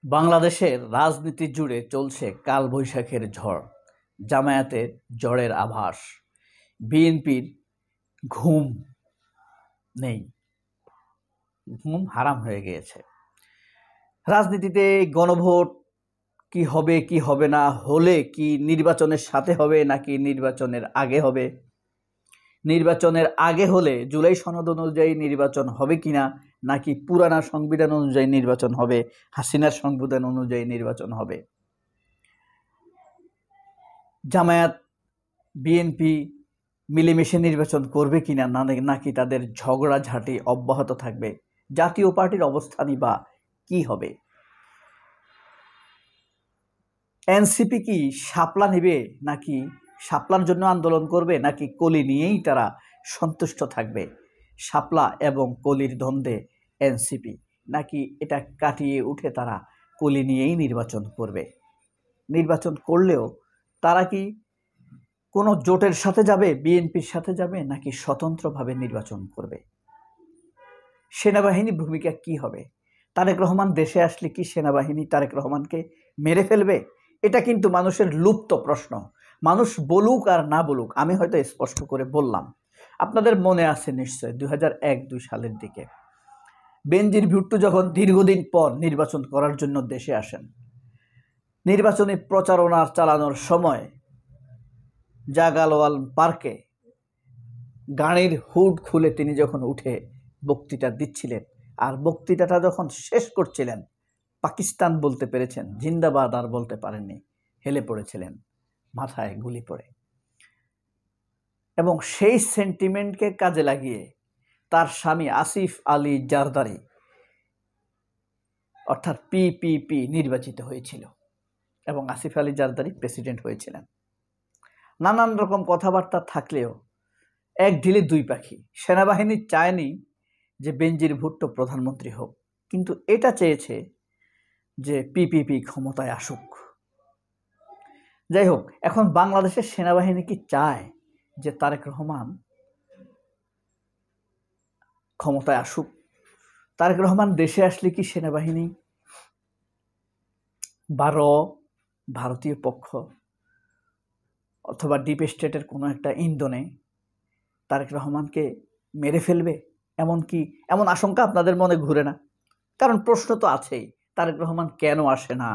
বাংলাদেশের রাজনীতি জুড়ে চলছে কালবৈশাখের ঝড়। জামায়াতের ঝড়ের আভাস। বিএনপির ঘুম নেই, ঘুম হারাম হয়ে গিয়েছে। রাজনীতিতে গণভোট কি হবে কি হবে না, হলে কি নির্বাচনের সাথে হবে নাকি নির্বাচনের আগে হবে, নির্বাচনের আগে হলে জুলাই সনদ অনুযায়ী নির্বাচন হবে কিনা, নাকি পুরানা সংবিধান অনুযায়ী নির্বাচন হবে, হাসিনার সংবিধান অনুযায়ী নির্বাচন হবে। জামায়াত বিএনপি মিলেমিশে নির্বাচন করবে কিনা, নাকি তাদের ঝগড়াঝাঁটি অব্যাহত থাকবে, জাতীয় পার্টির অবস্থানই বা কি হবে। এনসিপি কি শাপলা নেবে, নাকি শাপলার জন্য আন্দোলন করবে, নাকি কলি নিয়েই তারা সন্তুষ্ট থাকবে। শাপলা এবং কলির দ্বন্দ্বে এনসিপি, নাকি এটা কাটিয়ে উঠে তারা কলি নিয়েই নির্বাচন করবে। নির্বাচন করলেও তারা কি কোনো জোটের সাথে যাবে, বিএনপির সাথে যাবে, নাকি স্বতন্ত্রভাবে নির্বাচন করবে। সেনাবাহিনীর ভূমিকা কি হবে। তারেক রহমান দেশে আসলে কি সেনাবাহিনী তারেক রহমানকে মেরে ফেলবে। এটা কিন্তু মানুষের লুপ্ত প্রশ্ন। মানুষ বলুক আর না বলুক, আমি হয়তো স্পষ্ট করে বললাম। আপনাদের মনে আছে নিশ্চয় 2001-2 সালের দিকে বেনজির ভুট্টো যখন দীর্ঘদিন পর নির্বাচন করার জন্য দেশে আসেন, নির্বাচনী প্রচারণা চালানোর সময় জাগালওয়াল পার্কে গাড়ির হুড খুলে তিনি যখন উঠে বক্তৃতা দিচ্ছিলেন, আর বক্তৃতাটা যখন শেষ করছিলেন, পাকিস্তান বলতে পেরেছেন, জিন্দাবাদ আর বলতে পারেননি, হেলে পড়েছিলেন, মাথায় গুলি পড়ে। এবং সেই সেন্টিমেন্টকে কাজে লাগিয়ে তার স্বামী আসিফ আলী জারদারি অর্থাৎ পিপিপি নির্বাচিত হয়েছিল এবং আসিফ আলী জারদারি প্রেসিডেন্ট হয়েছিলেন। নানান রকম কথাবার্তা থাকলেও এক ঢিলে দুই পাখি। সেনাবাহিনী চায়নি যে বেনজির ভুট্টো প্রধানমন্ত্রী হোক, কিন্তু এটা চেয়েছে যে পিপিপি ক্ষমতায় আসুক। যাই হোক, এখন বাংলাদেশের সেনাবাহিনী কি চায় যে তারেক রহমান ক্ষমতায় আসুক। তারেক রহমান দেশে আসলে কি সেনাবাহিনী বা ভারতীয় পক্ষ অথবা ডিপ স্টেটের কোনো একটা ইন্ধনে তারেক রহমানকে মেরে ফেলবে, এমন আশঙ্কা আপনাদের মনে ঘুরে না? কারণ প্রশ্ন তো আছেই, তারেক রহমান কেন আসে না।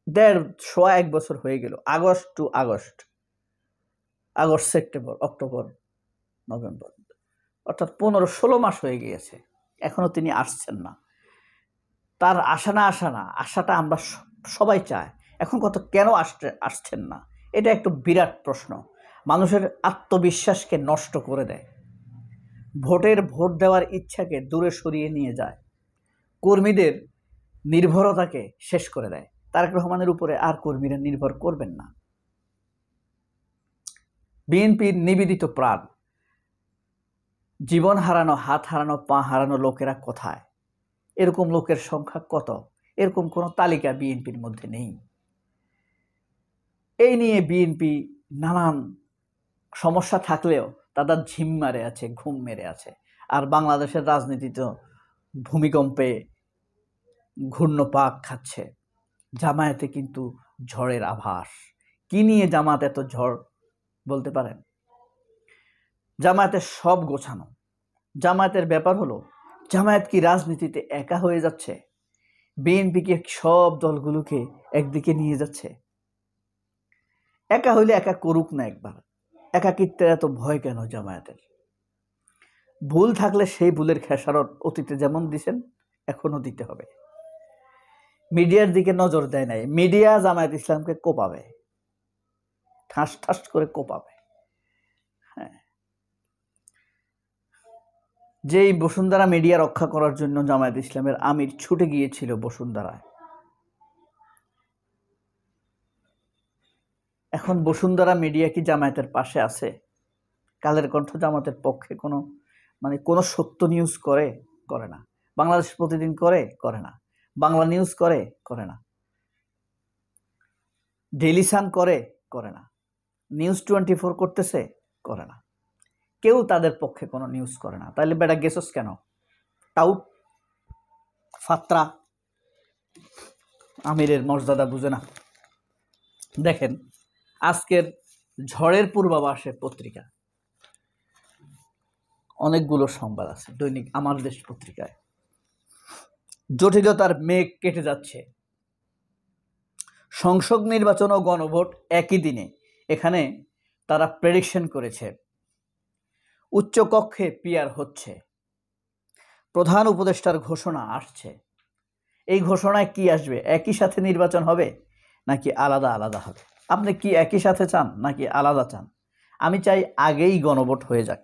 1.5 বছর হয়ে গেল, August to August, September, October, November, অর্থাৎ 15-16 মাস হয়ে গিয়েছে, এখনো তিনি আসছেন না। তার আসাটা আমরা সবাই চাই। এখন কত কেন আসছেন না, এটা একটু বিরাট প্রশ্ন। মানুষের আত্মবিশ্বাসকে নষ্ট করে দেয়, ভোট দেওয়ার ইচ্ছাকে দূরে সরিয়ে নিয়ে যায়, কর্মীদের নির্ভরতাকে শেষ করে দেয়। তারেক রহমানের উপরে আর কর্মীরা নির্ভর করবেন না। বিএনপির নিবেদিত প্রাণ, জীবন হারানো, হাত হারানো, পা হারানো লোকেরা কোথায়? এরকম লোকের সংখ্যা কত? এরকম কোনো তালিকা বিএনপির মধ্যে নেই। এই নিয়ে বিএনপি নানান সমস্যা থাকলেও তাদের ঝিম মারে আছে, ঘুম মেরে আছে। আর বাংলাদেশের রাজনীতি তো ভূমিকম্পে ঘূর্ণপাক খাচ্ছে। জামায়াতে কিন্তু ঝড়ের আভাস। কি নিয়ে জামাত এত ঝড় বলতে পারেন? জামায়াতের সব গোছানো। জামায়াতের ব্যাপার হলো, জামায়াত কি রাজনীতিতে একা হয়ে যাচ্ছে? বিএনপিকে সব দলগুলোকে একদিকে নিয়ে যাচ্ছে। একা হইলে একা করুক না একবার। একাকিত্বের এত ভয় কেন জামায়াতের? ভুল থাকলে সেই ভুলের খেসারত অতীতে যেমন দিছেন এখনো দিতে হবে। মিডিয়ার দিকে নজর দেয় নাই। মিডিয়া জামায়াত ইসলামকে কোপাবে, ঠাস ঠাস করে কোপাবে। হ্যাঁ, যেই বসুন্ধরা মিডিয়া রক্ষা করার জন্য জামায়াত ইসলামের আমির ছুটে গিয়েছিল বসুন্ধরায়, এখন বসুন্ধরা মিডিয়া কি জামায়াতের পাশে আছে? কালের কণ্ঠ জামাতের পক্ষে কোনো সত্য নিউজ করে না। বাংলাদেশ প্রতিদিন করে না। বাংলা নিউজ করে না। ডেইলি সান করে না। নিউজ 24 করতেছে, করে না। কেউ তাদের পক্ষে কোনো নিউজ করে না। তাহলে বেটা গেছস কেন? টাউট, ফাত্রা, আমিরের মর্যাদা বুঝে না। দেখেন আজকের ঝড়ের পূর্বাভাসের পত্রিকা, অনেকগুলো সংবাদ আছে দৈনিক আমার দেশ পত্রিকায়। জটিলতার মেঘ কেটে যাচ্ছে, সংসদ নির্বাচন ও গণভোট একই দিনে। এখানে তারা প্রেডিকশন করেছে উচ্চকক্ষে পিয়ার হচ্ছে, প্রধান উপদেষ্টার ঘোষণা আসছে। এই ঘোষণায় কি আসবে? একই সাথে নির্বাচন হবে নাকি আলাদা আলাদা হবে? আপনি কি একই সাথে চান নাকি আলাদা চান? আমি চাই আগেই গণভোট হয়ে যাক।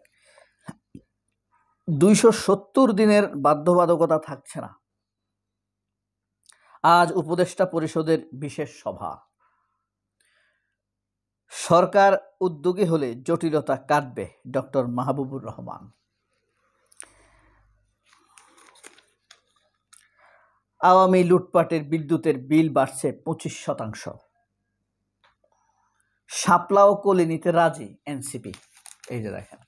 270 দিনের বাধ্যবাধকতা থাকছে না। আজ উপদেষ্টা পরিষদের বিশেষ সভা। সরকার উদ্যোগী হলে জটিলতা কাটবে, ডক্টর মাহবুবুর রহমান। আওয়ামী লুটপাটের বিদ্যুতের বিল বাড়ছে 25%। শাপলা ও কলি নিতে রাজি এনসিপি। এই যে দেখেন,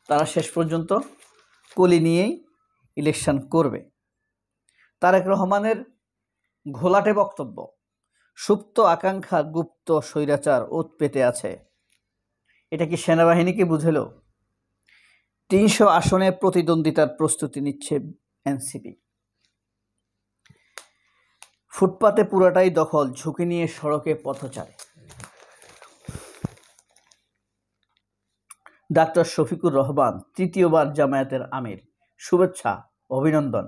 তারা শেষ পর্যন্ত কলি নিয়েই ইলেকশন করবে। তারেক রহমানের ঘোলাটে বক্তব্য, সুপ্ত আকাঙ্ক্ষা গুপ্ত স্বৈরাচার ওত পেতে আছে। এটা কি সেনাবাহিনীকে বুঝেল? 300 আসনে প্রতিদ্বন্দ্বিতার প্রস্তুতি নিচ্ছে এনসিপি। ফুটপাতে পুরাটাই দখল, ঝুঁকি নিয়ে সড়কে পথচারে। ডাক্তার শফিকুর রহমান তৃতীয়বার জামায়াতের আমির, শুভেচ্ছা, অভিনন্দন,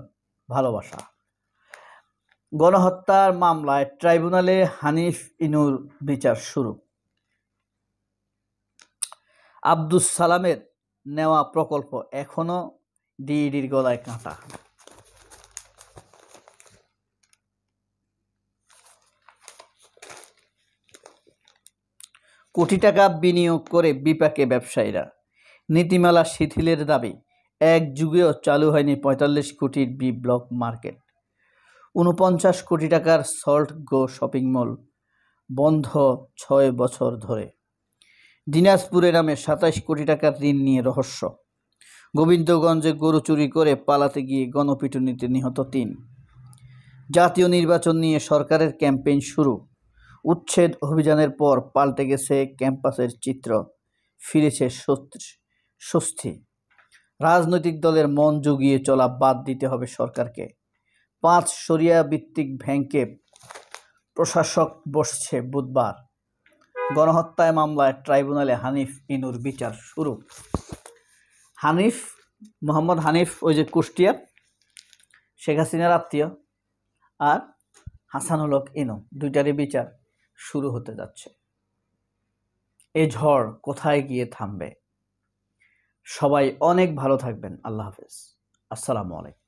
ভালোবাসা। গণহত্যার মামলায় ট্রাইব্যুনালে হানিফ ইনুর বিচার শুরু। আব্দুস সালামের নেওয়া প্রকল্প এখনো ডিইডির গলায় কাঁটা। কোটি টাকা বিনিয়োগ করে বিপাকে ব্যবসায়ীরা, নীতিমালা শিথিলের দাবি। এক যুগেও চালু হয়নি 45 কোটির বি ব্লক মার্কেট। 49 কোটি টাকার সল্ট গো শপিং মল বন্ধ 6 বছর ধরে। দিনাজপুরে নামে 27 কোটি টাকার ঋণ নিয়ে রহস্য। গোবিন্দগঞ্জে গরু চুরি করে পালাতে গিয়ে গণপিটুনিতে নিহত 3। জাতীয় নির্বাচন নিয়ে সরকারের ক্যাম্পেইন শুরু। উচ্ছেদ অভিযানের পর পাল্টে গেছে ক্যাম্পাসের চিত্র, ফিরেছে স্বস্তি। রাজনৈতিক দলের মন জুগিয়ে চলা বাদ দিতে হবে সরকারকে। 5 শরিয়া ভিত্তিক ব্যাংকে প্রশাসক বসছে বুধবার। গণহত্যায় মামলায় ট্রাইব্যুনালে হানিফ ইনুর বিচার শুরু। মোহাম্মদ হানিফ ওই যে কুষ্টিয়া শেখ হাসিনার আত্মীয়, আর হাসানুল হক ইনু, দুইটারই বিচার শুরু হতে যাচ্ছে। এ ঝড় কোথায় গিয়ে থামবে? সবাই অনেক ভালো থাকবেন। আল্লাহ হাফেজ। আসসালামু আলাইকুম।